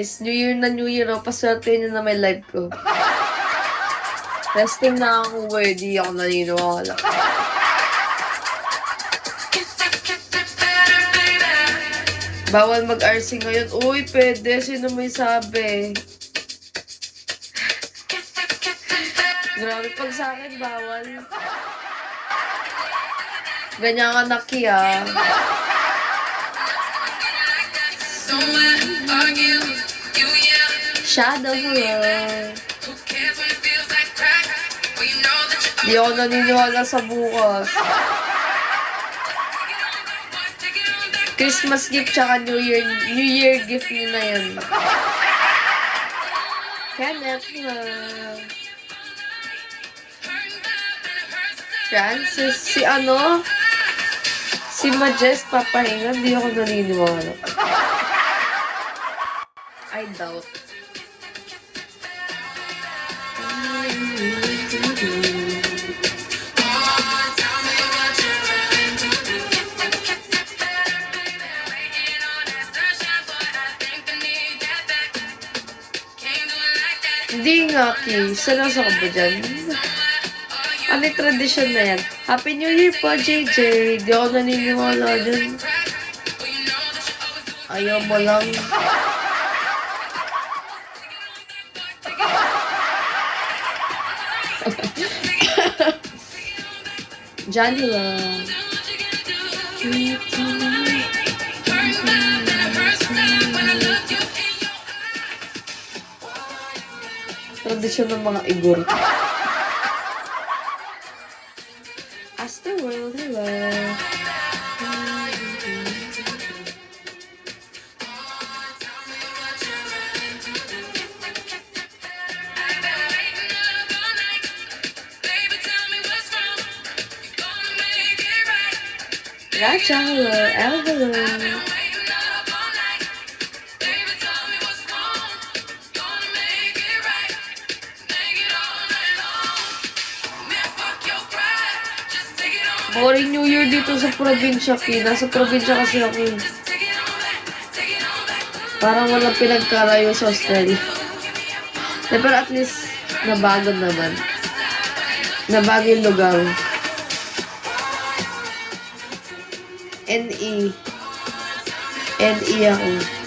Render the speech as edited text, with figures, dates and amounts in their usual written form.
New Year na New Year, oh. Paswerte nyo na may live ko. Resting na ako, di ako naniniwala. Bawal mag-RC ngayon. Uy, pwede. Sino may sabi? Grabe, pag sa akin, bawal. Ganyan ka na, Kia. Shadow, hello. Di ako naniniwala sa bukas. Christmas gift tsaka New Year gift nyo na yun. Kenneth, hello. Francis, si ano? Si Majes papahinga, di ako naniniwala. I doubt. Hindi nga, Ki. Seryoso ka ba dyan? Ano yung tradisyon na yan? Happy New Year po, JJ. Di ako naniniwala dyan. Ayaw mo lang. Janila. Tradisyon ng mga igor. Astroworld, hello. Racha, hello. El, hello. Boring New Year dito sa probinsya, Ki. Nasa probinsya kasi ako. Parang walang pinagkalayo sa Australia. Pero at least, nabago naman. Nabago yung lugar. NE ako.